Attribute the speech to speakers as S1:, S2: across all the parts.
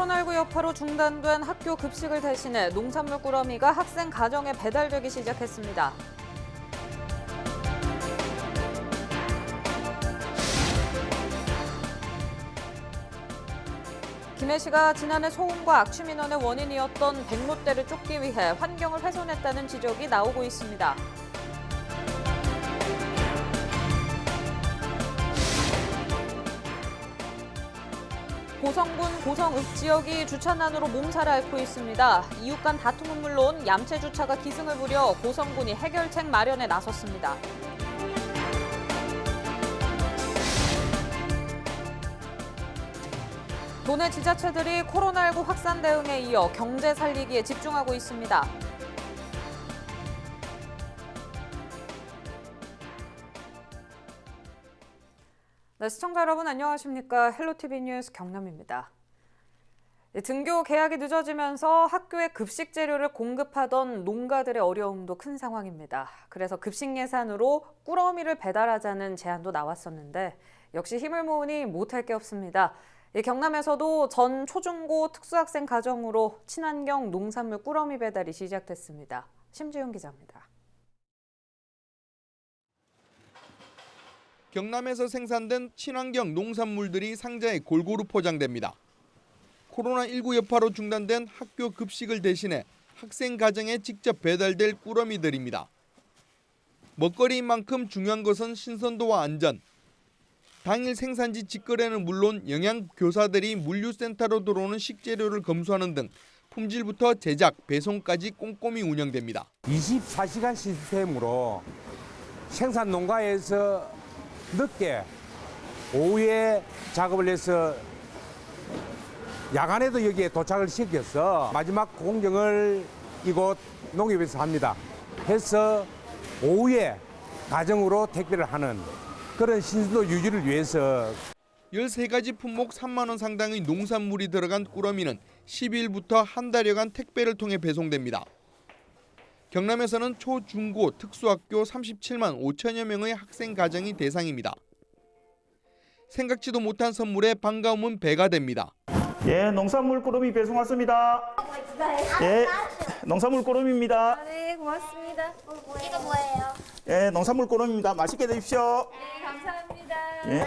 S1: 코로나19 여파로 중단된 학교 급식을 대신해 농산물 꾸러미가 학생 가정에 배달되기 시작했습니다. 김해시가 지난해 소음과 악취 민원의 원인이었던 백로대를 쫓기 위해 환경을 훼손했다는 지적이 나오고 있습니다. 고성군 고성읍 지역이 주차난으로 몸살을 앓고 있습니다. 이웃 간 다툼은 물론 얌체 주차가 기승을 부려 고성군이 해결책 마련에 나섰습니다. 도내 지자체들이 코로나19 확산 대응에 이어 경제 살리기에 집중하고 있습니다. 네, 시청자 여러분 안녕하십니까? 헬로티비 뉴스 경남입니다. 등교 개학이 늦어지면서 학교에 급식 재료를 공급하던 농가들의 어려움도 큰 상황입니다. 그래서 급식 예산으로 꾸러미를 배달하자는 제안도 나왔었는데 역시 힘을 모으니 못할 게 없습니다. 경남에서도 전 초중고 특수학생 가정으로 친환경 농산물 꾸러미 배달이 시작됐습니다. 심지훈 기자입니다.
S2: 경남에서 생산된 친환경 농산물들이 상자에 골고루 포장됩니다. 코로나19 여파로 중단된 학교 급식을 대신해 학생 가정에 직접 배달될 꾸러미들입니다. 먹거리인 만큼 중요한 것은 신선도와 안전. 당일 생산지 직거래는 물론 영양교사들이 물류센터로 들어오는 식재료를 검수하는 등 품질부터 제작, 배송까지 꼼꼼히 운영됩니다.
S3: 24시간 시스템으로 생산 농가에서 늦게 오후에 작업을 해서 야간에도 여기에 도착을 시켜서 마지막 공정을 이곳 농협에서 합니다. 해서 오후에 가정으로 택배를 하는 그런 신선도 유지를 위해서
S2: 13가지 품목 3만 원 상당의 농산물이 들어간 꾸러미는 10일부터 한 달여간 택배를 통해 배송됩니다. 경남에서는 초, 중고, 특수학교 37만 5천여 명의 학생 가정이 대상입니다. 생각지도 못한 선물에 반가움은 배가 됩니다.
S4: 예, 농산물 꾸러미 배송 왔습니다. 예, 농산물 꾸러미입니다.
S5: 네, 고맙습니다. 이거 뭐예요?
S4: 예, 농산물 꾸러미입니다. 맛있게 드십시오.
S5: 네, 감사합니다.
S4: 예.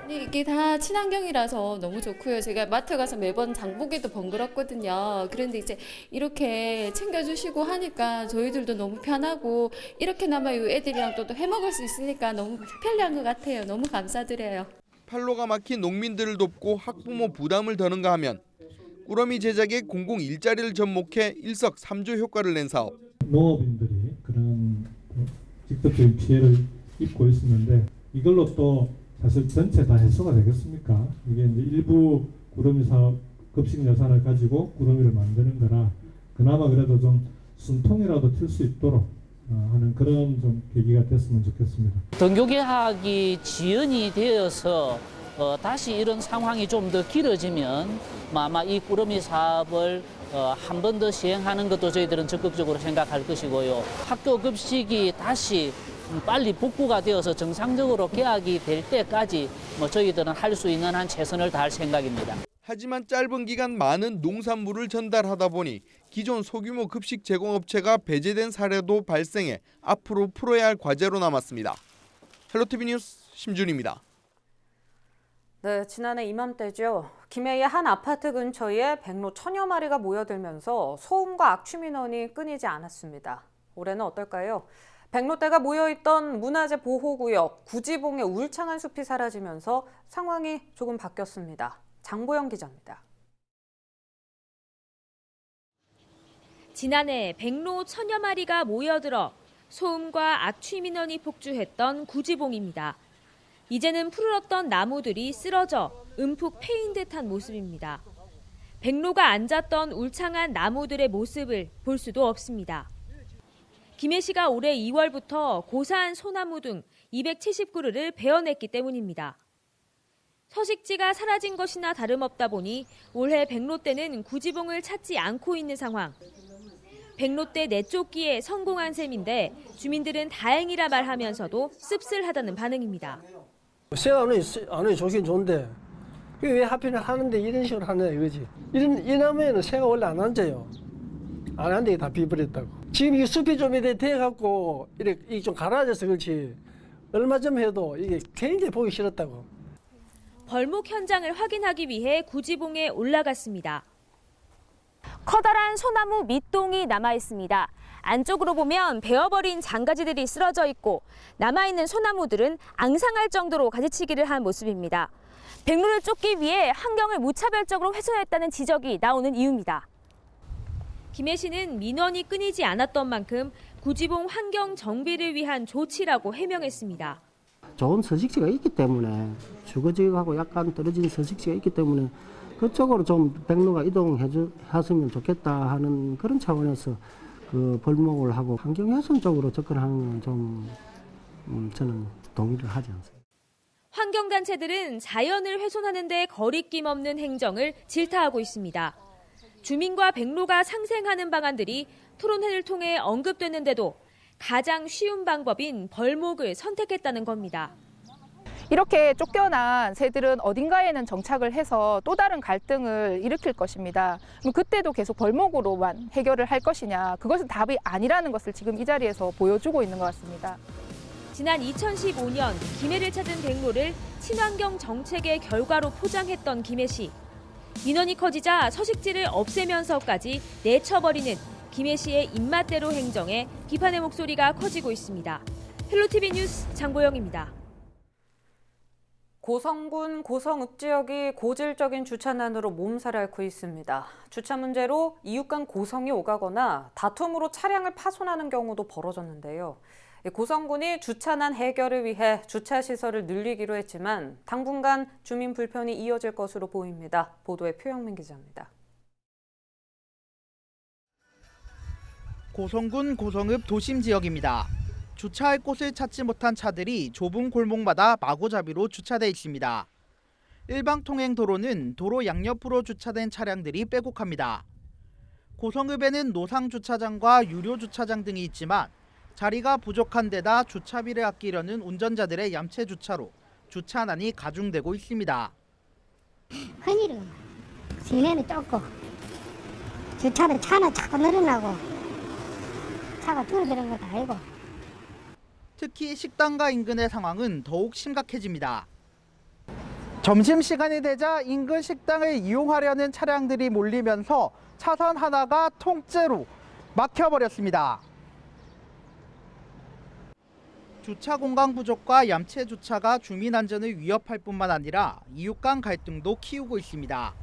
S5: 네, 이게 다 친환경이라서 너무 좋고요. 제가 마트 가서 매번 장 보기도 번거롭거든요. 그런데 이제 이렇게 챙겨주시고 하니까 저희들도 너무 편하고 이렇게나마 이 애들이랑 또 해먹을 수 있으니까 너무 편리한 것 같아요. 너무 감사드려요.
S2: 팔로가 막힌 농민들을 돕고 학부모 부담을 더는가 하면 꾸러미 제작에 공공 일자리를 접목해 일석삼조 효과를 낸 사업.
S6: 농업인들이 그런 직접적인 피해를 입고 있었는데 이걸로 또 사실 전체 다 해소가 되겠습니까? 이게 이제 일부 꾸러미 사업 급식 예산을 가지고 꾸러미를 만드는 거라 그나마 그래도 좀 숨통이라도 튈 수 있도록 하는 그런 좀 계기가 됐으면 좋겠습니다.
S7: 등교 개학이 지연이 되어서 다시 이런 상황이 좀 더 길어지면 아마 이 꾸러미 사업을 한 번 더 시행하는 것도 저희들은 적극적으로 생각할 것이고요. 학교 급식이 다시 빨리 복구가 되어서 정상적으로 개학이 될 때까지 저희들은 할 수 있는 한 최선을 다할 생각입니다.
S2: 하지만 짧은 기간 많은 농산물을 전달하다 보니 기존 소규모 급식 제공업체가 배제된 사례도 발생해 앞으로 풀어야 할 과제로 남았습니다. 헬로티비 뉴스 심준입니다.
S1: 네, 지난해 이맘때죠. 김해의 한 아파트 근처에 백로 천여 마리가 모여들면서 소음과 악취 민원이 끊이지 않았습니다. 올해는 어떨까요? 백로대가 모여있던 문화재 보호구역 구지봉의 울창한 숲이 사라지면서 상황이 조금 바뀌었습니다. 장보영 기자입니다.
S8: 지난해 백로 천여 마리가 모여들어 소음과 악취 민원이 폭주했던 구지봉입니다. 이제는 푸르렀던 나무들이 쓰러져 움푹 패인 듯한 모습입니다. 백로가 앉았던 울창한 나무들의 모습을 볼 수도 없습니다. 김해시가 올해 2월부터 고사한 소나무 등 270그루를 베어냈기 때문입니다. 서식지가 사라진 것이나 다름없다 보니 올해 백로대는 구지봉을 찾지 않고 있는 상황. 백로대 내쫓기에 성공한 셈인데 주민들은 다행이라 말하면서도 씁쓸하다는 반응입니다.
S9: 새 안에 좋긴 좋은데 왜 하필 하는데 이런 식으로 하느냐 이거지. 이 나무에는 새가 원래 안 앉아요. 안 앉는 게 다 비버렸다고. 지금 이 숲이 좀 이렇게 돼갖고 이렇게 좀 가라앉아서 그렇지. 얼마 전 해도 이게 굉장히 보기 싫었다고.
S8: 벌목 현장을 확인하기 위해 구지봉에 올라갔습니다. 커다란 소나무 밑동이 남아 있습니다. 안쪽으로 보면 베어버린 장가지들이 쓰러져 있고 남아있는 소나무들은 앙상할 정도로 가지치기를 한 모습입니다. 백로를 쫓기 위해 환경을 무차별적으로 훼손했다는 지적이 나오는 이유입니다. 김해 씨는 민원이 끊이지 않았던 만큼 구지봉 환경 정비를 위한 조치라고 해명했습니다.
S10: 좋은 서식지가 있기 때문에 주거지하고 약간 떨어진 서식지가 있기 때문에 그쪽으로 좀 백로가 이동했으면 좋겠다 하는 그런 차원에서 그 벌목을 하고 환경훼손 쪽으로 접근하는 건 좀 저는 동의를 하지 않습니다.
S8: 환경단체들은 자연을 훼손하는 데 거리낌 없는 행정을 질타하고 있습니다. 주민과 백로가 상생하는 방안들이 토론회를 통해 언급됐는데도 가장 쉬운 방법인 벌목을 선택했다는 겁니다.
S11: 이렇게 쫓겨난 새들은 어딘가에는 정착을 해서 또 다른 갈등을 일으킬 것입니다. 그럼 그때도 계속 벌목으로만 해결을 할 것이냐, 그것은 답이 아니라는 것을 지금 이 자리에서 보여주고 있는 것 같습니다.
S8: 지난 2015년 김해를 찾은 백로를 친환경 정책의 결과로 포장했던 김해시. 민원이 커지자 서식지를 없애면서까지 내쳐버리는 김해시의 입맛대로 행정에 비판의 목소리가 커지고 있습니다. 헬로티비 뉴스 장보영입니다.
S1: 고성군 고성읍 지역이 고질적인 주차난으로 몸살을 앓고 있습니다. 주차 문제로 이웃 간 고성이 오가거나 다툼으로 차량을 파손하는 경우도 벌어졌는데요. 고성군이 주차난 해결을 위해 주차시설을 늘리기로 했지만 당분간 주민 불편이 이어질 것으로 보입니다. 보도에 표영민 기자입니다.
S12: 고성군 고성읍 도심 지역입니다. 주차할 곳을 찾지 못한 차들이 좁은 골목마다 마구잡이로 주차돼 있습니다. 일방통행 도로는 도로 양옆으로 주차된 차량들이 빼곡합니다. 고성읍에는 노상 주차장과 유료 주차장 등이 있지만 자리가 부족한 데다 주차비를 아끼려는 운전자들의 얌체 주차로 주차난이 가중되고 있습니다.
S13: 흔히는 시내는 좁고 주차는 차는 자꾸 늘어나고 차가 줄어드는 것도 아니고.
S12: 특히 식당가 인근의 상황은 더욱 심각해집니다. 점심시간이 되자 인근 식당을 이용하려는 차량들이 몰리면서 차선 하나가 통째로 막혀버렸습니다. 주차 공간 부족과 얌체 주차가 주민 안전을 위협할 뿐만 아니라 이웃 간 갈등도 키우고 있습니다.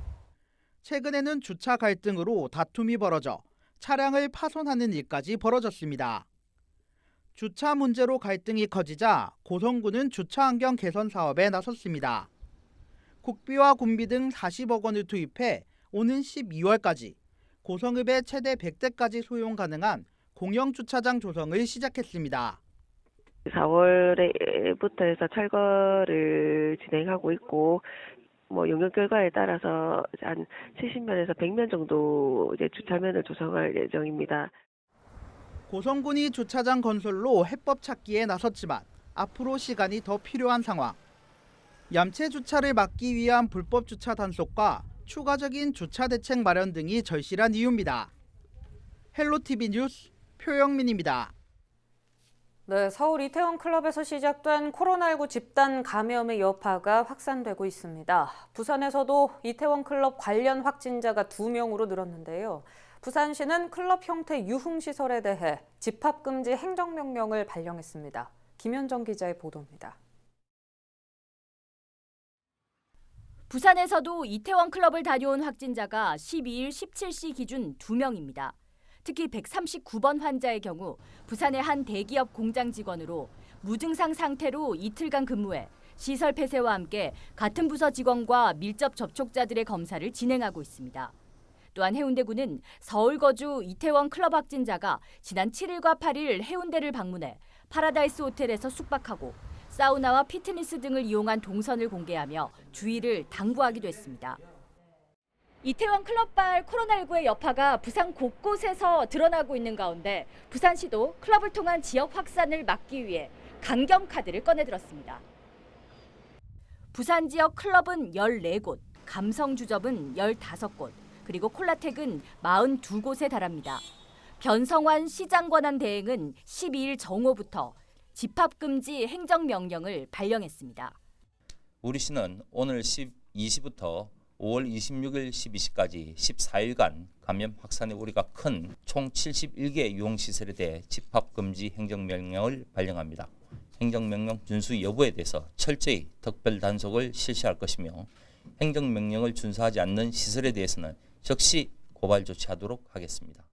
S12: 최근에는 주차 갈등으로 다툼이 벌어져 차량을 파손하는 일까지 벌어졌습니다. 주차 문제로 갈등이 커지자 고성군은 주차 환경 개선 사업에 나섰습니다. 국비와 군비 등 40억 원을 투입해 오는 12월까지 고성읍의 최대 100대까지 소용 가능한 공영 주차장 조성을 시작했습니다.
S14: 4월부터 해서 철거를 진행하고 있고 용역 결과에 따라서 한 70면에서 100면 정도 이제 주차면을 조성할 예정입니다.
S12: 고성군이 주차장 건설로 해법 찾기에 나섰지만 앞으로 시간이 더 필요한 상황. 얌체 주차를 막기 위한 불법 주차 단속과 추가적인 주차 대책 마련 등이 절실한 이유입니다. 헬로티비 뉴스 표영민입니다.
S1: 네, 서울 이태원 클럽에서 시작된 코로나19 집단 감염의 여파가 확산되고 있습니다. 부산에서도 이태원 클럽 관련 확진자가 2명으로 늘었는데요. 부산시는 클럽 형태 유흥시설에 대해 집합금지 행정명령을 발령했습니다. 김현정 기자의 보도입니다.
S15: 부산에서도 이태원 클럽을 다녀온 확진자가 12일 17시 기준 2명입니다. 특히 139번 환자의 경우 부산의 한 대기업 공장 직원으로 무증상 상태로 이틀간 근무해 시설 폐쇄와 함께 같은 부서 직원과 밀접 접촉자들의 검사를 진행하고 있습니다. 또한 해운대구는 서울 거주 이태원 클럽 확진자가 지난 7일과 8일 해운대를 방문해 파라다이스 호텔에서 숙박하고 사우나와 피트니스 등을 이용한 동선을 공개하며 주의를 당부하기도 했습니다. 이태원 클럽발 코로나19의 여파가 부산 곳곳에서 드러나고 있는 가운데 부산시도 클럽을 통한 지역 확산을 막기 위해 강경 카드를 꺼내들었습니다. 부산 지역 클럽은 14곳, 감성주점은 15곳, 그리고 콜라텍은 42곳에 달합니다. 변성환 시장 권한 대행은 12일 정오부터 집합금지 행정명령을 발령했습니다.
S16: 우리 시는 오늘 12시부터 5월 26일 12시까지 14일간 감염 확산의 우려가 큰 총 71개 유흥시설에 대해 집합금지 행정명령을 발령합니다. 행정명령 준수 여부에 대해서 철저히 특별 단속을 실시할 것이며 행정명령을 준수하지 않는 시설에 대해서는 즉시 고발 조치하도록 하겠습니다.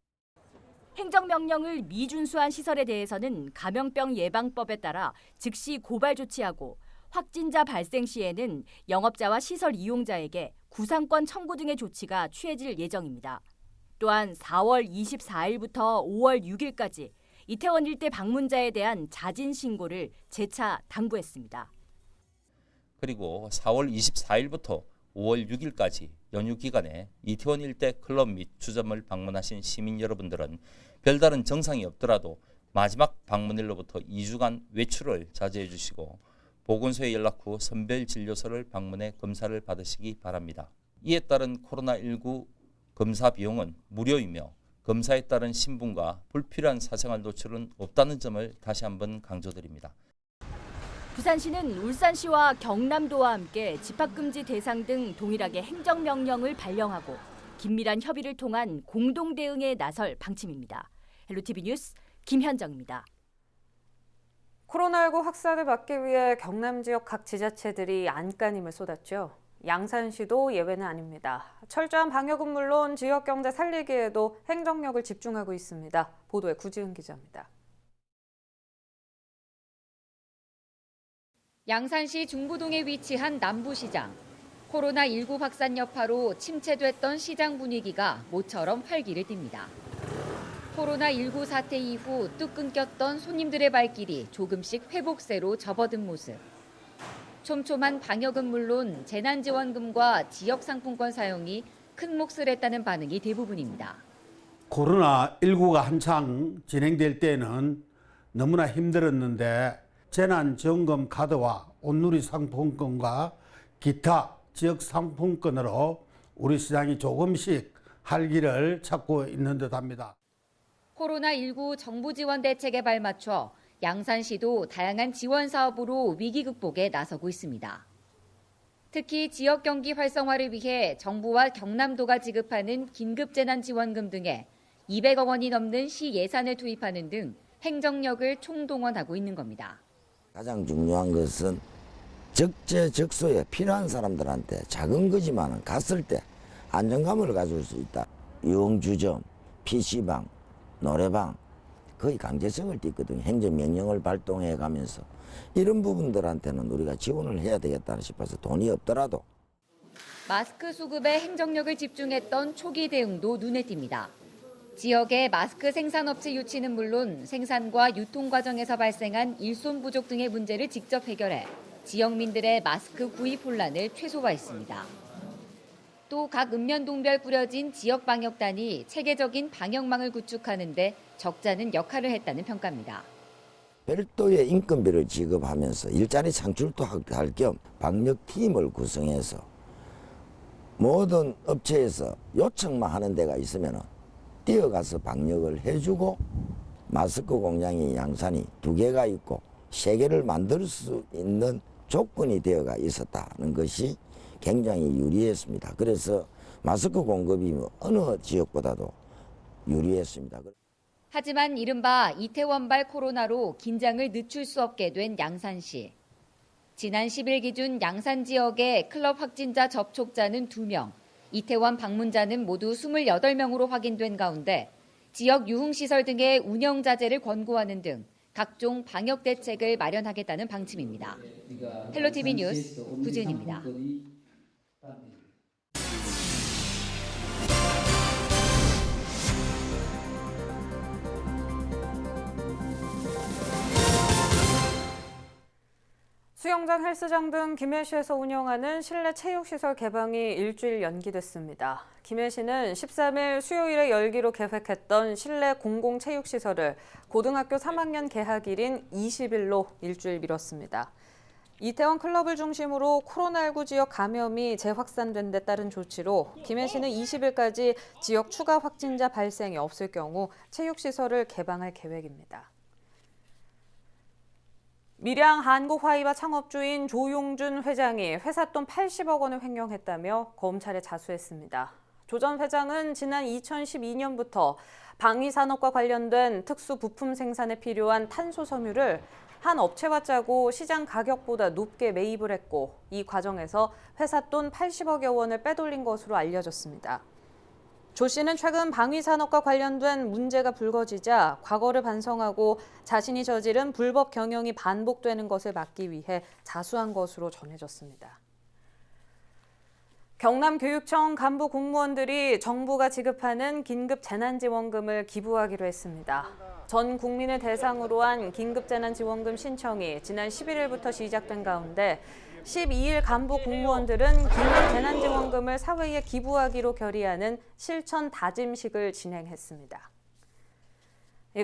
S15: 행정명령을 미준수한 시설에 대해서는 감염병 예방법에 따라 즉시 고발 조치하고 확진자 발생 시에는 영업자와 시설 이용자에게 구상권 청구 등의 조치가 취해질 예정입니다. 또한 4월 24일부터 5월 6일까지 이태원 일대 방문자에 대한 자진 신고를 재차 당부했습니다.
S16: 그리고 4월 24일부터 5월 6일까지 연휴 기간에 이태원 일대 클럽 및 주점을 방문하신 시민 여러분들은 별다른 증상이 없더라도 마지막 방문일로부터 2주간 외출을 자제해 주시고 보건소에 연락 후 선별진료소를 방문해 검사를 받으시기 바랍니다. 이에 따른 코로나19 검사 비용은 무료이며 검사에 따른 신분과 불필요한 사생활 노출은 없다는 점을 다시 한번 강조드립니다.
S15: 부산시는 울산시와 경남도와 함께 집합금지 대상 등 동일하게 행정명령을 발령하고 긴밀한 협의를 통한 공동 대응에 나설 방침입니다. 헬로티비 뉴스 김현정입니다.
S1: 코로나19 확산을 막기 위해 경남 지역 각 지자체들이 안간힘을 쏟았죠. 양산시도 예외는 아닙니다. 철저한 방역은 물론 지역 경제 살리기에도 행정력을 집중하고 있습니다. 보도에 구지은 기자입니다.
S17: 양산시 중부동에 위치한 남부시장. 코로나19 확산 여파로 침체됐던 시장 분위기가 모처럼 활기를 띱니다. 코로나19 사태 이후 뚝 끊겼던 손님들의 발길이 조금씩 회복세로 접어든 모습. 촘촘한 방역은 물론 재난지원금과 지역상품권 사용이 큰 몫을 했다는 반응이 대부분입니다.
S18: 코로나19가 한창 진행될 때는 너무나 힘들었는데 재난지원금 카드와 온누리 상품권과 기타 지역 상품권으로 우리 시장이 조금씩 활기를 찾고 있는 듯합니다.
S17: 코로나19 정부 지원 대책에 발맞춰 양산시도 다양한 지원 사업으로 위기 극복에 나서고 있습니다. 특히 지역 경기 활성화를 위해 정부와 경남도가 지급하는 긴급재난지원금 등에 200억 원이 넘는 시 예산을 투입하는 등 행정력을 총동원하고 있는 겁니다.
S19: 가장 중요한 것은 적재적소에 필요한 사람들한테 작은 거지만 갔을 때 안정감을 가질 수 있다. 유흥주점, PC방, 노래방 거의 강제성을 띠거든요. 행정명령을 발동해 가면서 이런 부분들한테는 우리가 지원을 해야 되겠다 싶어서 돈이 없더라도.
S17: 마스크 수급에 행정력을 집중했던 초기 대응도 눈에 띕니다. 지역의 마스크 생산업체 유치는 물론 생산과 유통 과정에서 발생한 일손 부족 등의 문제를 직접 해결해 지역민들의 마스크 구입 혼란을 최소화했습니다. 또 각 읍면동별 꾸려진 지역 방역단이 체계적인 방역망을 구축하는 데 적잖은 역할을 했다는 평가입니다.
S19: 별도의 인건비를 지급하면서 일자리 창출도 할 겸 방역팀을 구성해서 모든 업체에서 요청만 하는 데가 있으면 뛰어가서 방역을 해주고 마스크 공장이 양산이 2개가 있고 3개를 만들 수 있는 조건이 되어가 있었다는 것이 굉장히 유리했습니다. 그래서 마스크 공급이 어느 지역보다도 유리했습니다.
S17: 하지만 이른바 이태원발 코로나로 긴장을 늦출 수 없게 된 양산시. 지난 10일 기준 양산 지역의 클럽 확진자 접촉자는 2명, 이태원 방문자는 모두 28명으로 확인된 가운데 지역 유흥시설 등의 운영 자제를 권고하는 등 각종 방역 대책을 마련하겠다는 방침입니다. 헬로티비 뉴스 구지은입니다.
S1: 수영장, 헬스장 등 김해시에서 운영하는 실내 체육시설 개방이 일주일 연기됐습니다. 김해시는 13일 수요일에 열기로 계획했던 실내 공공체육시설을 고등학교 3학년 개학일인 20일로 일주일 미뤘습니다. 이태원 클럽을 중심으로 코로나19 지역 감염이 재확산된 데 따른 조치로 김해시는 20일까지 지역 추가 확진자 발생이 없을 경우 체육시설을 개방할 계획입니다. 밀양 한국화이바 창업주인 조용준 회장이 회사 돈 80억 원을 횡령했다며 검찰에 자수했습니다. 조 전 회장은 지난 2012년부터 방위산업과 관련된 특수 부품 생산에 필요한 탄소 섬유를 한 업체와 짜고 시장 가격보다 높게 매입을 했고 이 과정에서 회사 돈 80억여 원을 빼돌린 것으로 알려졌습니다. 조 씨는 최근 방위산업과 관련된 문제가 불거지자 과거를 반성하고 자신이 저지른 불법 경영이 반복되는 것을 막기 위해 자수한 것으로 전해졌습니다. 경남교육청 간부 공무원들이 정부가 지급하는 긴급 재난지원금을 기부하기로 했습니다. 전 국민을 대상으로 한 긴급재난지원금 신청이 지난 11일부터 시작된 가운데 12일 간부 공무원들은 긴급재난지원금을 사회에 기부하기로 결의하는 실천 다짐식을 진행했습니다.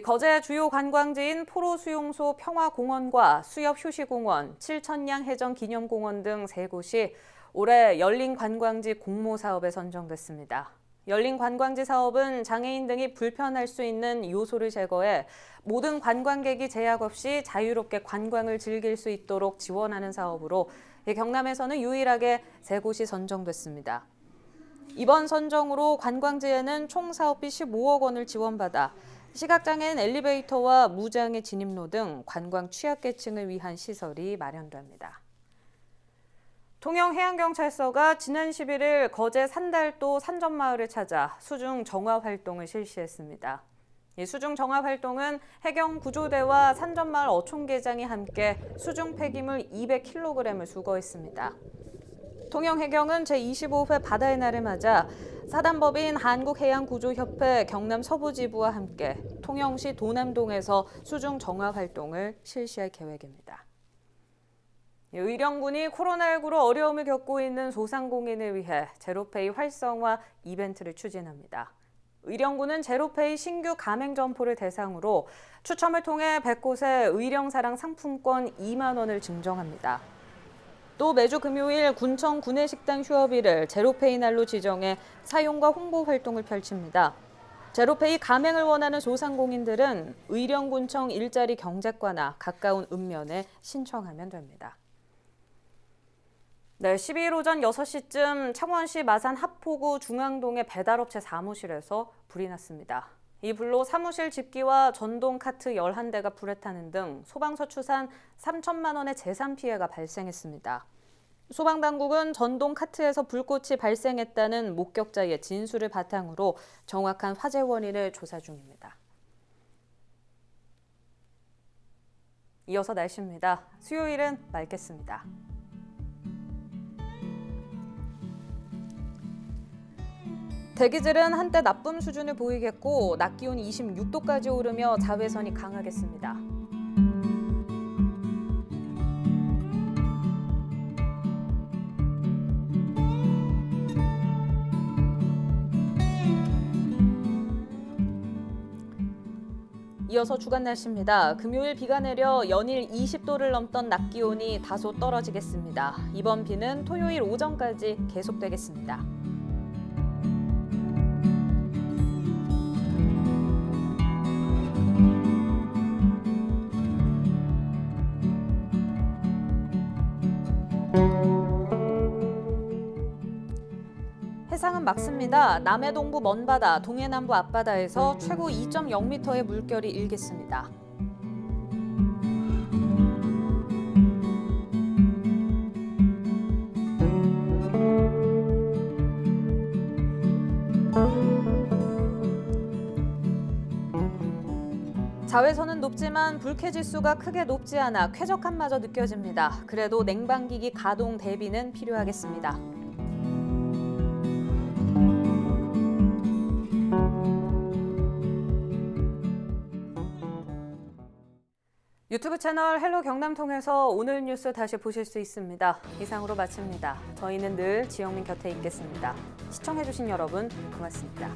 S1: 거제 주요 관광지인 포로수용소 평화공원과 수협휴식공원, 칠천량 해전기념공원 등 3곳이 올해 열린 관광지 공모 사업에 선정됐습니다. 열린 관광지 사업은 장애인 등이 불편할 수 있는 요소를 제거해 모든 관광객이 제약 없이 자유롭게 관광을 즐길 수 있도록 지원하는 사업으로 경남에서는 유일하게 3곳이 선정됐습니다. 이번 선정으로 관광지에는 총 사업비 15억 원을 지원받아 시각장애인 엘리베이터와 무장애 진입로 등 관광 취약계층을 위한 시설이 마련됩니다. 통영해양경찰서가 지난 11일 거제 산달도 산전마을을 찾아 수중 정화 활동을 실시했습니다. 이 수중 정화 활동은 해경구조대와 산전마을 어촌계장이 함께 수중 폐기물 200kg을 수거했습니다. 통영해경은 제25회 바다의 날을 맞아 사단법인 한국해양구조협회 경남 서부지부와 함께 통영시 도남동에서 수중 정화 활동을 실시할 계획입니다. 의령군이 코로나19로 어려움을 겪고 있는 소상공인을 위해 제로페이 활성화 이벤트를 추진합니다. 의령군은 제로페이 신규 가맹 점포를 대상으로 추첨을 통해 100곳에 의령사랑 상품권 2만 원을 증정합니다. 또 매주 금요일 군청 구내식당 휴업일을 제로페이 날로 지정해 사용과 홍보 활동을 펼칩니다. 제로페이 가맹을 원하는 소상공인들은 의령군청 일자리 경제과나 가까운 읍면에 신청하면 됩니다. 네, 12일 오전 6시쯤 창원시 마산 하포구 중앙동의 배달업체 사무실에서 불이 났습니다. 이 불로 사무실 집기와 전동 카트 11대가 불에 타는 등 소방서 추산 3천만 원의 재산 피해가 발생했습니다. 소방당국은 전동 카트에서 불꽃이 발생했다는 목격자의 진술을 바탕으로 정확한 화재 원인을 조사 중입니다. 이어서 날씨입니다. 수요일은 맑겠습니다. 대기질은 한때 나쁨 수준을 보이겠고 낮 기온이 26도까지 오르며 자외선이 강하겠습니다. 이어서 주간 날씨입니다. 금요일 비가 내려 연일 20도를 넘던 낮 기온이 다소 떨어지겠습니다. 이번 비는 토요일 오전까지 계속되겠습니다. 해상은 맑습니다. 남해 동부 먼바다, 동해 남부 앞바다에서 최고 2.0m의 물결이 일겠습니다. 자외선은 높지만 불쾌지수가 크게 높지 않아 쾌적함마저 느껴집니다. 그래도 냉방기기 가동 대비는 필요하겠습니다. 유튜브 채널 헬로 경남 통해서 오늘 뉴스 다시 보실 수 있습니다. 이상으로 마칩니다. 저희는 늘 지영민 곁에 있겠습니다. 시청해주신 여러분 고맙습니다.